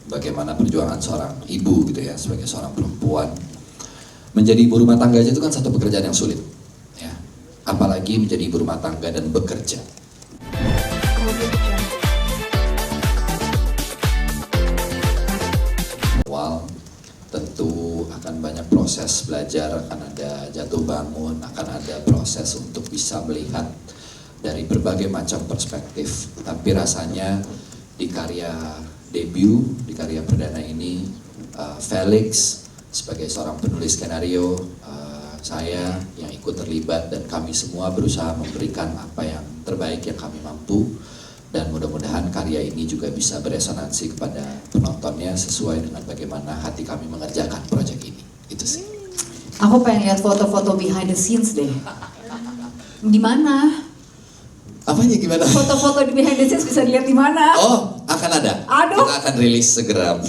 bagaimana perjuangan seorang ibu gitu ya, sebagai seorang perempuan. Menjadi ibu rumah tangga aja itu kan satu pekerjaan yang sulit, ya. Apalagi menjadi ibu rumah tangga dan bekerja. Awal tentu akan banyak proses belajar, akan ada jatuh bangun, akan ada proses untuk bisa melihat dari berbagai macam perspektif. Tapi rasanya di karya debut, di karya perdana ini, Felix sebagai seorang penulis skenario, saya yang ikut terlibat dan kami semua berusaha memberikan apa yang terbaik yang kami mampu, dan mudah-mudahan karya ini juga bisa beresonansi kepada penontonnya sesuai dengan bagaimana hati kami mengerjakan proyek ini. Itu sih. Aku pengen lihat foto-foto behind the scenes deh. Di mana? Apanya gimana? Foto-foto di behind the scenes bisa dilihat di mana? Oh, akan ada. Aduh. Kita akan rilis segera.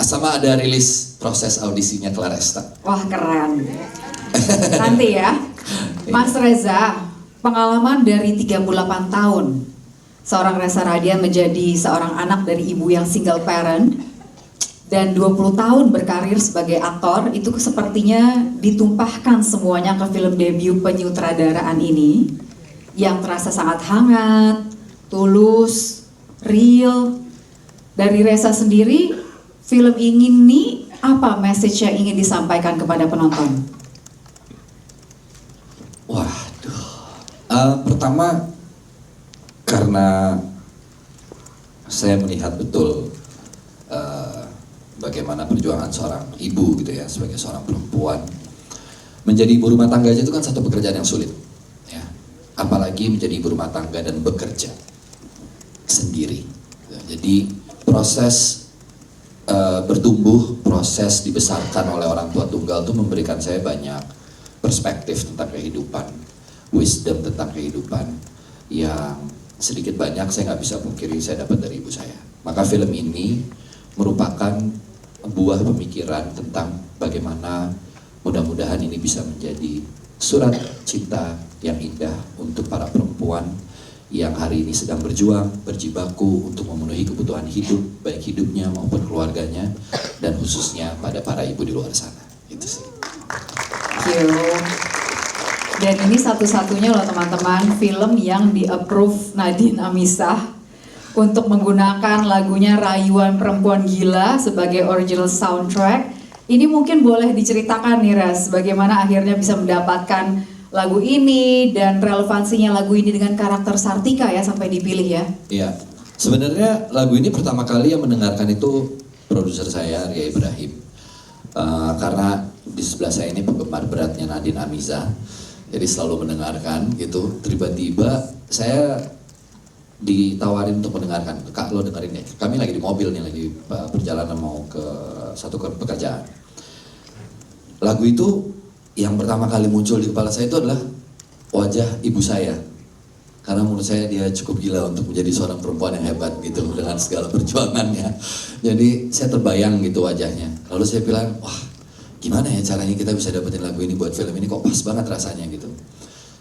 Sama ada rilis proses audisinya Claresta. Wah, keren. Nanti ya. Mas Reza, pengalaman dari 38 tahun seorang Reza Radian menjadi seorang anak dari ibu yang single parent dan 20 tahun berkarir sebagai aktor, itu sepertinya ditumpahkan semuanya ke film debut penyutradaraan ini yang terasa sangat hangat, tulus, real. Dari Reza sendiri, film ini apa message yang ingin disampaikan kepada penonton? Waduh, pertama karena saya melihat betul bagaimana perjuangan seorang ibu gitu ya, sebagai seorang perempuan. Menjadi ibu rumah tangga aja itu kan satu pekerjaan yang sulit, ya. Apalagi menjadi ibu rumah tangga dan bekerja sendiri. Jadi proses bertumbuh, proses dibesarkan oleh orang tua tunggal itu memberikan saya banyak perspektif tentang kehidupan, wisdom tentang kehidupan yang sedikit banyak saya nggak bisa pungkiri saya dapat dari ibu saya. Maka film ini merupakan buah pemikiran tentang bagaimana mudah-mudahan ini bisa menjadi surat cinta yang indah untuk para perempuan yang hari ini sedang berjuang, berjibaku untuk memenuhi kebutuhan hidup, baik hidupnya maupun keluarganya, dan khususnya pada para ibu di luar sana. Itu sih. Thank you. Dan ini satu-satunya loh teman-teman film yang di-approve Nadine Amisah untuk menggunakan lagunya Rayuan Perempuan Gila sebagai original soundtrack. Ini mungkin boleh diceritakan nih Res, bagaimana akhirnya bisa mendapatkan lagu ini dan relevansinya lagu ini dengan karakter Sartika ya sampai dipilih ya. Iya, sebenarnya lagu ini pertama kali yang mendengarkan itu produser saya Arya Ibrahim. Karena di sebelah saya ini penggemar beratnya Nadine Amiza, jadi selalu mendengarkan gitu. Tiba-tiba saya ditawarin untuk mendengarkan, Kak lo dengerin ya. Kami lagi di mobil nih, lagi perjalanan mau ke satu pekerjaan. Lagu itu yang pertama kali muncul di kepala saya itu adalah wajah ibu saya. Karena menurut saya dia cukup gila untuk menjadi seorang perempuan yang hebat gitu dengan segala perjuangannya. Jadi saya terbayang gitu wajahnya. Lalu saya bilang, wah gimana ya caranya kita bisa dapetin lagu ini buat film ini, kok pas banget rasanya gitu.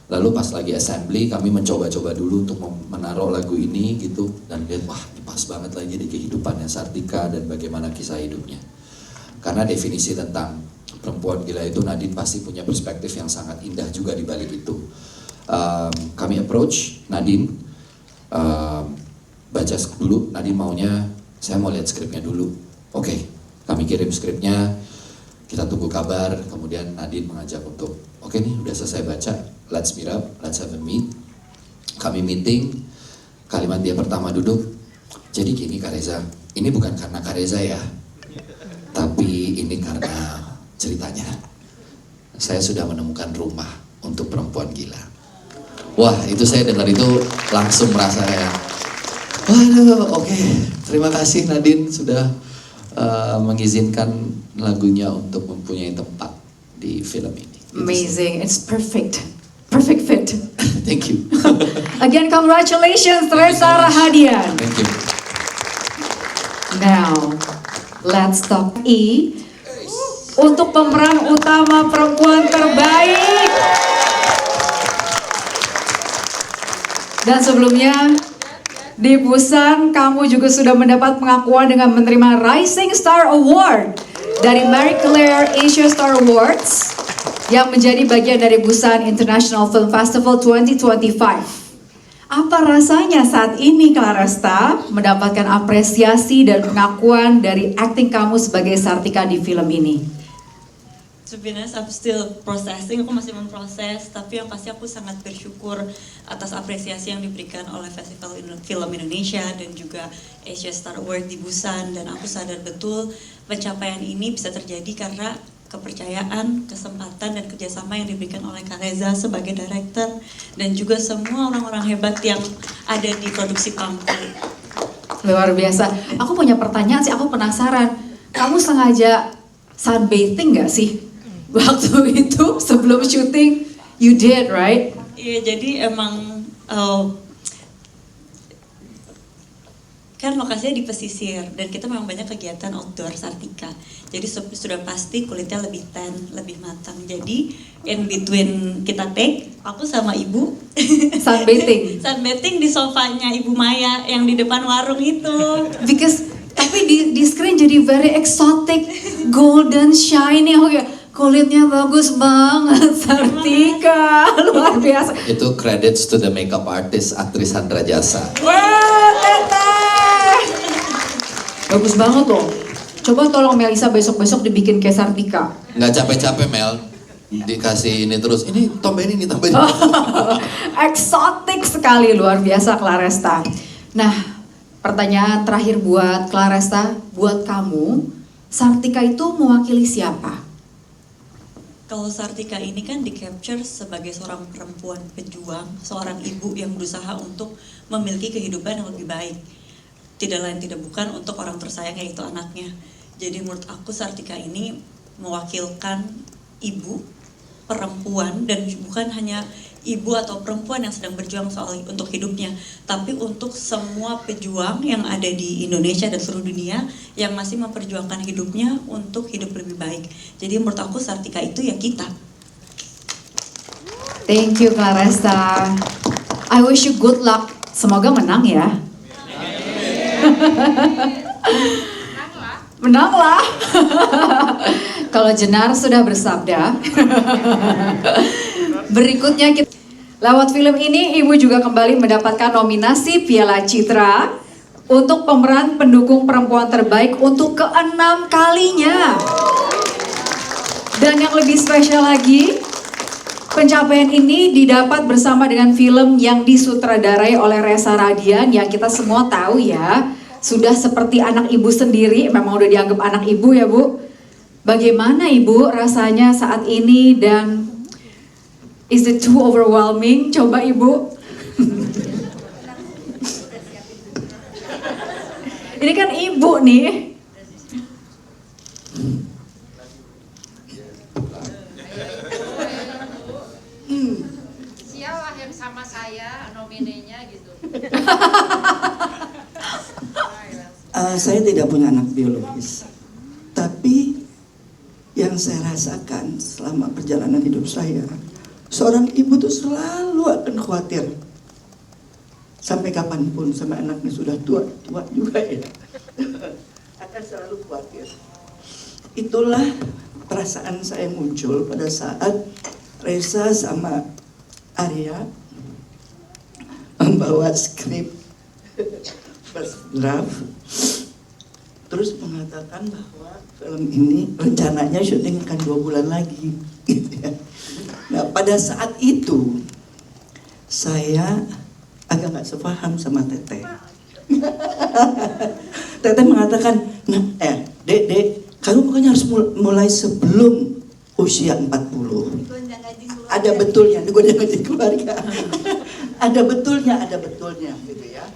Lalu pas lagi assembly kami mencoba-coba dulu untuk menaruh lagu ini gitu. Dan lihat wah ini pas banget lagi di kehidupannya Sartika dan bagaimana kisah hidupnya. Karena definisi tentang perempuan gila itu Nadine pasti punya perspektif yang sangat indah juga di balik itu. Kami approach Nadine, baca dulu, Nadine maunya saya mau lihat skripnya dulu. Oke, kami kirim skripnya, kita tunggu kabar, kemudian Nadine mengajak untuk oke nih udah selesai baca, let's meet up, let's have a meet. Kami meeting, kalimat dia pertama duduk, jadi gini Kak Reza, ini bukan karena Kak Reza ya, tapi ini karena ceritanya. Saya sudah menemukan rumah untuk perempuan gila. Wah itu saya dengar itu langsung merasa kayak, waduh oke, terima kasih Nadine sudah mengizinkan lagunya untuk mempunyai tempat di film ini. Amazing, it's perfect. Perfect fit. Thank you. Again, congratulations Reza Rahadian. Thank you. Now, let's talk untuk pemeran utama perempuan terbaik. Dan sebelumnya Di Busan, kamu juga sudah mendapat pengakuan dengan menerima Rising Star Award dari Marie Claire Asia Star Awards yang menjadi bagian dari Busan International Film Festival 2025. Apa rasanya saat ini Claresta mendapatkan apresiasi dan pengakuan dari akting kamu sebagai Sartika di film ini? To be honest, I'm still processing, aku masih memproses, tapi yang pasti aku sangat bersyukur atas apresiasi yang diberikan oleh Festival Film Indonesia dan juga Asia Star Award di Busan, dan aku sadar betul pencapaian ini bisa terjadi karena kepercayaan, kesempatan, dan kerjasama yang diberikan oleh Kak Reza sebagai director dan juga semua orang-orang hebat yang ada di produksi Pangku. Luar biasa. Aku punya pertanyaan sih, aku penasaran. Kamu sengaja sunbathing gak sih? Waktu itu sebelum syuting, you did, right? Iya, jadi emang kan lokasinya di pesisir dan kita memang banyak kegiatan outdoor Sartika. Jadi sudah pasti kulitnya lebih tan, lebih matang. Jadi in between kita take, aku sama ibu Sunbathing. sunbathing di sofanya Ibu Maya yang di depan warung itu. Because tapi di screen jadi very exotic, golden shiny. Oke, kulitnya bagus banget, Sartika, luar biasa. Itu credits to the makeup artist, aktris Sandra Jasa. Wah, teteh, bagus banget loh. Coba tolong Melisa besok-besok dibikin kayak Sartika. Nggak capek-capek Mel, dikasih ini terus, ini tambahin ini, tambahin ini. Eksotik sekali, luar biasa Claresta. Nah, pertanyaan terakhir buat Claresta, buat kamu, Sartika itu mewakili siapa? Kalau Sartika ini kan di-capture sebagai seorang perempuan pejuang, seorang ibu yang berusaha untuk memiliki kehidupan yang lebih baik. Tidak lain tidak bukan untuk orang tersayang yaitu anaknya. Jadi menurut aku Sartika ini mewakilkan ibu, perempuan, dan bukan hanya ibu atau perempuan yang sedang berjuang untuk hidupnya, tapi untuk semua pejuang yang ada di Indonesia dan seluruh dunia yang masih memperjuangkan hidupnya untuk hidup lebih baik. Jadi menurut aku Sartika itu ya kita. Thank you Claresta. I wish you good luck. Semoga menang ya. Menanglah. Kalau Jenar sudah bersabda. Berikutnya kita lewat film ini Ibu juga kembali mendapatkan nominasi Piala Citra untuk pemeran pendukung perempuan terbaik untuk ke-6 kalinya. Dan yang lebih spesial lagi, pencapaian ini didapat bersama dengan film yang disutradarai oleh Reza Radian yang kita semua tahu ya, sudah seperti anak ibu sendiri, memang udah dianggap anak ibu ya Bu. Bagaimana Ibu rasanya saat ini dan is it too overwhelming? Coba Ibu. Ini kan Ibu nih. Sialah yang sama saya nominenya gitu. Saya tidak punya anak biologis, tapi yang saya rasakan selama perjalanan hidup saya, seorang ibu tuh selalu akan khawatir. Sampai kapanpun, sampai anaknya sudah tua juga ya, akan selalu khawatir. Itulah perasaan saya muncul pada saat Reza sama Arya membawa skrip first draft, terus mengatakan bahwa film ini rencananya syuting akan 2 bulan lagi, gitu ya. Nah pada saat itu saya agak nggak sepaham sama Teteh. Teteh mengatakan, nah dek, kamu pokoknya harus mulai sebelum usia 40. Ada betulnya, digoncang gaji keluarga. Ada betulnya, gitu ya.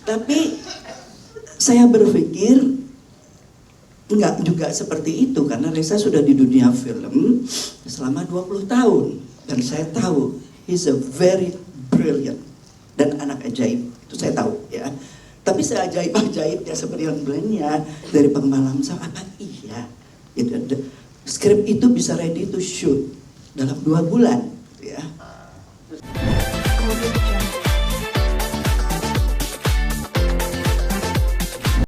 Tapi saya berpikir enggak juga seperti itu karena Reza sudah di dunia film selama 20 tahun dan saya tahu he's a very brilliant dan anak ajaib, itu saya tahu ya. Tapi seajaib-ajaib ya seperti yang lainnya dari pemalam sama apa iya gitu. Skrip itu bisa ready to shoot dalam 2 bulan.